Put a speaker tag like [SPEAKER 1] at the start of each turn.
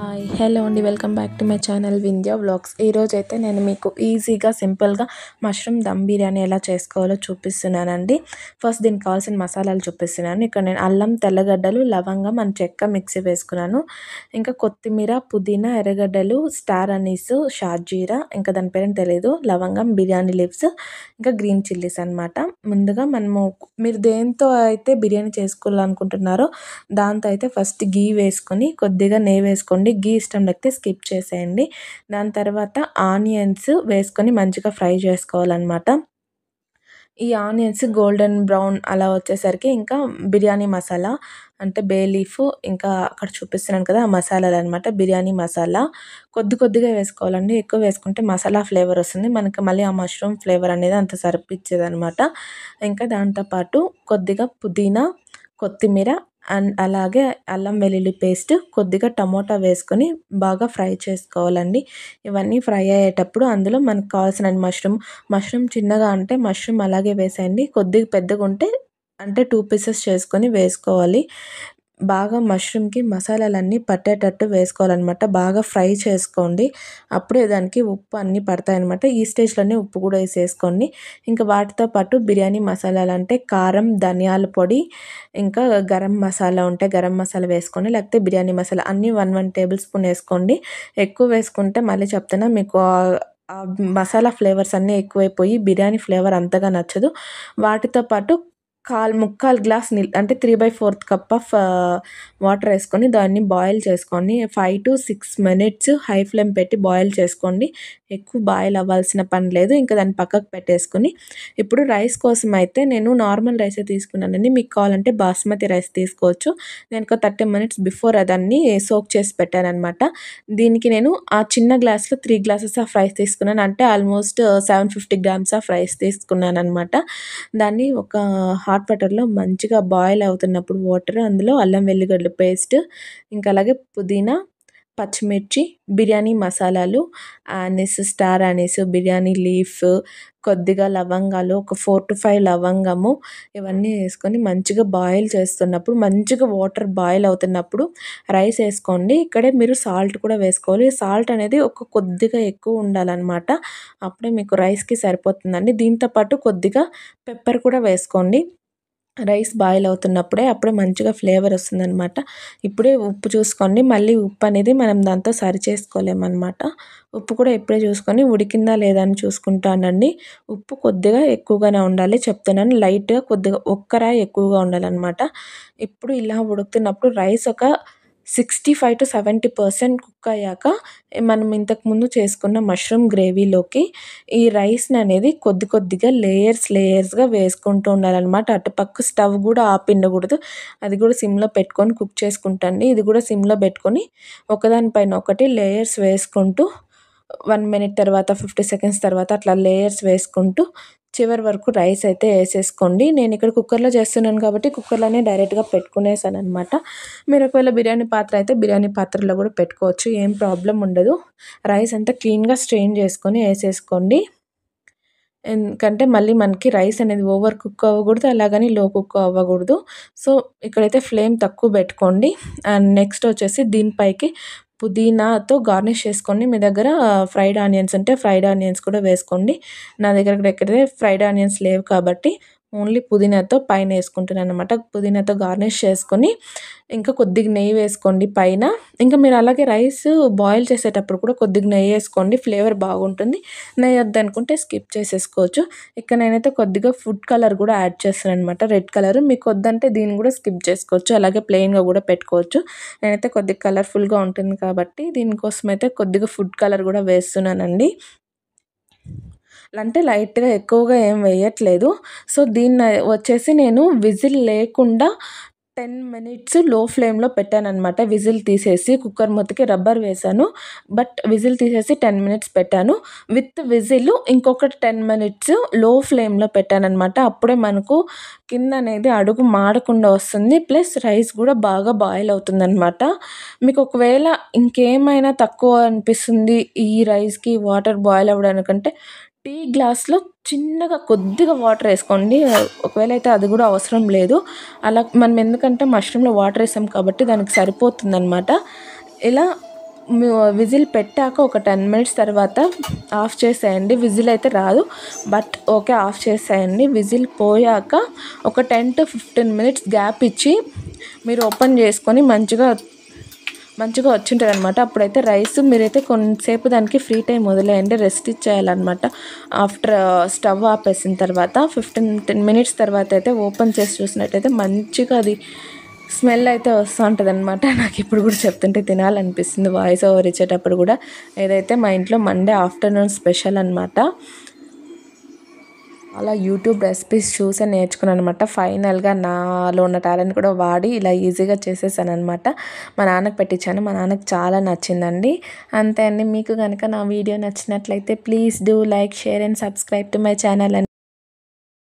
[SPEAKER 1] Hi hello అండి, welcome back to my channel Vindhya vlogs. ఈరోజైతే నేను మీకు ఈజీగా సింపుల్గా మష్రూమ్ దమ్ బిర్యానీ ఎలా చేసుకోవాలో చూపిస్తున్నానండి. ఫస్ట్ దీనికి కావాల్సిన మసాలాలు చూపిస్తున్నాను. ఇక్కడ నేను అల్లం, తెల్లగడ్డలు, లవంగం అండ్ చెక్క మిక్సీ వేసుకున్నాను. ఇంకా కొత్తిమీర, పుదీనా, ఎర్రగడ్డలు, స్టార్ అనీస్, షాజీరా, ఇంకా దాని పేరు తెలియదు, లవంగం, బిర్యానీ లీవ్స్, ఇంకా గ్రీన్ చిల్లీస్ అనమాట. ముందుగా మీరు దేంతో అయితే బిర్యానీ చేసుకోవాలనుకుంటున్నారో దాంతో అయితే ఫస్ట్ గీ వేసుకొని కొద్దిగా నెయ్యి వేసుకోండి. గీ ఇష్టం లేకపోతే స్కిప్ చేసేయండి. దాని తర్వాత ఆనియన్స్ వేసుకొని మంచిగా ఫ్రై చేసుకోవాలన్నమాట. ఈ ఆనియన్స్ గోల్డెన్ బ్రౌన్ అలా వచ్చేసరికి ఇంకా బిర్యానీ మసాలా అంటే బే లీఫ్, ఇంకా అక్కడ చూపిస్తున్నాను కదా ఆ మసాలాలు అనమాట. బిర్యానీ మసాలా కొద్దిగా వేసుకోవాలండి. ఎక్కువ వేసుకుంటే మసాలా ఫ్లేవర్ వస్తుంది మనకి, మళ్ళీ ఆ మష్రూమ్ ఫ్లేవర్ అనేది అంత సరిపించదు అనమాట. ఇంకా దాంతోపాటు కొద్దిగా పుదీనా, కొత్తిమీర అండ్ అలాగే అల్లం వెల్లుల్లి పేస్ట్, కొద్దిగా టమోటా వేసుకొని బాగా ఫ్రై చేసుకోవాలండి. ఇవన్నీ ఫ్రై అయ్యేటప్పుడు అందులో మనకు కావాల్సిన మష్రూమ్ చిన్నగా అంటే మష్రూమ్ అలాగే వేసేయండి. కొద్దిగా పెద్దగా ఉంటే అంటే 2 పీసెస్ చేసుకొని వేసుకోవాలి. బాగా మష్రూమ్కి మసాలాలన్నీ పట్టేటట్టు వేసుకోవాలన్నమాట. బాగా ఫ్రై చేసుకోండి. అప్పుడే దానికి ఉప్పు అన్నీ పడతాయన్నమాట. ఈ స్టేజ్లోనే ఉప్పు కూడా వేసేసుకోండి. ఇంకా వాటితో పాటు బిర్యానీ మసాలాలు అంటే కారం, ధనియాల పొడి, ఇంకా గరం మసాలా ఉంటే గరం మసాలా వేసుకోండి, లేకపోతే బిర్యానీ మసాలా అన్నీ 1 టేబుల్ స్పూన్ వేసుకోండి. ఎక్కువ వేసుకుంటే మళ్ళీ చెప్తున్నా మీకు ఆ మసాలా ఫ్లేవర్స్ అన్నీ ఎక్కువైపోయి బిర్యానీ ఫ్లేవర్ అంతగా నచ్చదు. వాటితో పాటు ముక్కాలు గ్లాస్ నీళ్ళు అంటే 3/4 కప్ ఆఫ్ వాటర్ వేసుకొని దాన్ని బాయిల్ చేసుకోండి. 5 to 6 minutes హై ఫ్లేమ్ పెట్టి బాయిల్ చేసుకోండి. ఎక్కువ బాయిల్ అవ్వాల్సిన పని లేదు. ఇంకా దాన్ని పక్కకు పెట్టేసుకొని ఇప్పుడు రైస్ కోసం అయితే నేను నార్మల్ రైసే తీసుకున్నానండి. మీకు కావాలంటే బాస్మతి రైస్ తీసుకోవచ్చు. నేను ఒక 30 minutes బిఫోర్ దాన్ని సోక్ చేసి పెట్టానన్నమాట. దీనికి నేను ఆ చిన్న గ్లాస్లో 3 glasses ఆఫ్ రైస్ తీసుకున్నాను. అంటే ఆల్మోస్ట్ 750 grams ఆఫ్ రైస్ తీసుకున్నాను అనమాట. దాన్ని ఒక హాట్ వాటర్లో మంచిగా బాయిల్ అవుతున్నప్పుడు వాటర్ అందులో అల్లం వెల్లిగడ్డ పేస్ట్, ఇంకా అలాగే పుదీనా, పచ్చిమిర్చి, బిర్యానీ మసాలాలు, స్టార్ అనీస్, బిర్యానీ లీఫ్, కొద్దిగా లవంగాలు, ఒక 4 to 5 లవంగము, ఇవన్నీ వేసుకొని మంచిగా బాయిల్ చేస్తున్నప్పుడు మంచిగా వాటర్ బాయిల్ అవుతున్నప్పుడు రైస్ వేసుకోండి. ఇక్కడే మీరు సాల్ట్ కూడా వేసుకోవాలి. సాల్ట్ అనేది కొద్దిగా ఎక్కువ ఉండాలన్నమాట. అప్పుడే మీకు రైస్కి సరిపోతుందండి. దీంతోపాటు కొద్దిగా పెప్పర్ కూడా వేసుకోండి. రైస్ బాయిల్ అవుతున్నప్పుడే అప్పుడే మంచిగా ఫ్లేవర్ వస్తుందనమాట. ఇప్పుడే ఉప్పు చూసుకోండి. మళ్ళీ ఉప్పు అనేది మనం దాంతో సరి చేసుకోలేమన్నమాట. ఉప్పు కూడా ఇప్పుడే చూసుకొని ఉడికిందా లేదా అని చూసుకుంటానండి. ఉప్పు కొద్దిగా ఎక్కువగానే ఉండాలి చెప్తున్నాను. లైట్గా కొద్దిగా ఒక్కరాయి ఎక్కువగా ఉండాలన్నమాట. ఇప్పుడు ఇలా ఉడుకుతున్నప్పుడు రైస్ ఒక 65 to 70% కుక్ అయ్యాక మనం ఇంతకుముందు చేసుకున్న మష్రూమ్ గ్రేవీలోకి ఈ రైస్ని అనేది కొద్దిగా లేయర్స్గా వేసుకుంటూ ఉండాలన్నమాట. అటుపక్క స్టవ్ కూడా ఆపిండకూడదు. అది కూడా సిమ్లో పెట్టుకొని కుక్ చేసుకుంటండి. ఇది కూడా సిమ్లో పెట్టుకొని ఒకదానిపైన ఒకటి లేయర్స్ వేసుకుంటూ 1 minute తర్వాత 50 seconds తర్వాత అట్లా లేయర్స్ వేసుకుంటూ చివరి వరకు రైస్ అయితే వేసేసుకోండి. నేను ఇక్కడ కుక్కర్లో చేస్తున్నాను కాబట్టి కుక్కర్లోనే డైరెక్ట్గా పెట్టుకునేసాను అనమాట. మీరు ఒకవేళ బిర్యానీ పాత్ర అయితే బిర్యానీ పాత్రలో కూడా పెట్టుకోవచ్చు, ఏం ప్రాబ్లం ఉండదు. రైస్ అంతా క్లీన్గా స్ట్రెయిన్ చేసుకొని వేసేసుకోండి. ఎందుకంటే మళ్ళీ మనకి రైస్ అనేది ఓవర్ కుక్ అవ్వకూడదు, అలాగని లో కుక్ అవ్వకూడదు. సో ఇక్కడైతే ఫ్లేమ్ తక్కువ పెట్టుకోండి. అండ్ నెక్స్ట్ వచ్చేసి దీనిపైకి పుదీనాతో గార్నిష్ చేసుకోండి. మీ దగ్గర ఫ్రైడ్ ఆనియన్స్ ఉంటే ఫ్రైడ్ ఆనియన్స్ కూడా వేసుకోండి. నా దగ్గర ఎక్కడైతే ఫ్రైడ్ ఆనియన్స్ లేవు కాబట్టి ఓన్లీ పుదీనాతో పైన వేసుకుంటున్నాను అనమాట. పుదీనాతో గార్నిష్ చేసుకొని ఇంకా కొద్దిగా నెయ్యి వేసుకోండి పైన. ఇంకా మీరు అలాగే రైస్ బాయిల్ చేసేటప్పుడు కూడా కొద్దిగా నెయ్యి వేసుకోండి, ఫ్లేవర్ బాగుంటుంది. నెయ్యి వద్దనుకుంటే స్కిప్ చేసేసుకోవచ్చు. ఇక్కడ నేనైతే కొద్దిగా ఫుడ్ కలర్ కూడా యాడ్ చేస్తాను అనమాట, రెడ్ కలర్. మీకు వద్దంటే దీన్ని కూడా స్కిప్ చేసుకోవచ్చు, అలాగే ప్లెయిన్గా కూడా పెట్టుకోవచ్చు. నేనైతే కొద్దిగా కలర్ఫుల్గా ఉంటుంది కాబట్టి దీనికోసం అయితే కొద్దిగా ఫుడ్ కలర్ కూడా వేస్తున్నానండి. అంటే లైట్గా ఎక్కువగా ఏం వేయట్లేదు. సో దీన్ని వచ్చేసి నేను విజిల్ లేకుండా 10 minutes లో ఫ్లేమ్లో పెట్టాననమాట. విజిల్ తీసేసి కుక్కర్ మూతకి రబ్బర్ వేశాను. బట్ విజిల్ తీసేసి 10 minutes పెట్టాను. విత్ విజిల్ ఇంకొక 10 minutes లో ఫ్లేమ్లో పెట్టాననమాట. అప్పుడే మనకు కింద అనేది అడుగు మాడకుండా వస్తుంది, ప్లస్ రైస్ కూడా బాగా బాయిల్ అవుతుందనమాట. మీకు ఒకవేళ ఇంకేమైనా తక్కువ అనిపిస్తుంది ఈ రైస్కి వాటర్ బాయిల్ అవ్వడానికంటే టీ గ్లాస్లో చిన్నగా కొద్దిగా వాటర్ వేసుకోండి. ఒకవేళ అయితే అది కూడా అవసరం లేదు. అలా మనం ఎందుకంటే మష్రూమ్లో వాటర్ వేసాం కాబట్టి దానికి సరిపోతుందనమాట. ఇలా విజిల్ పెట్టాక ఒక 10 మినిట్స్ తర్వాత ఆఫ్ చేసేయండి. విజిల్ అయితే రాదు, బట్ ఓకే ఆఫ్ చేసేయండి. విజిల్ పోయాక ఒక 10 to 15 మినిట్స్ గ్యాప్ ఇచ్చి మీరు ఓపెన్ చేసుకొని మంచిగా వచ్చింటుంది అనమాట. అప్పుడైతే రైస్ మీరైతే కొంతసేపు దానికి ఫ్రీ టైం వదిలేయండి, రెస్ట్ ఇచ్చేయాలన్నమాట. ఆఫ్టర్ స్టవ్ ఆపేసిన తర్వాత 15-10 మినిట్స్ తర్వాత అయితే ఓపెన్ చేసి చూసినట్టయితే మంచిగా అది స్మెల్ అయితే వస్తూ ఉంటుంది అనమాట. నాకు ఇప్పుడు కూడా చెప్తుంటే తినాలనిపిస్తుంది వాయిస్ ఓవర్ ఇచ్చేటప్పుడు కూడా. ఏదైతే మా ఇంట్లో మండే ఆఫ్టర్నూన్ స్పెషల్ అనమాట. అలా యూట్యూబ్ రెసిపీస్ చూసే నేర్చుకున్నాను అనమాట. ఫైనల్గా నాలో ఉన్న టాలెంట్ కూడా వాడి ఇలా ఈజీగా చేసేసాను అనమాట. మా నాన్నకు పెట్టించాను, మా నాన్నకు చాలా నచ్చిందండి. అంతే అండి. మీకు కనుక నా వీడియో నచ్చినట్లయితే please do like, share and subscribe to my channel.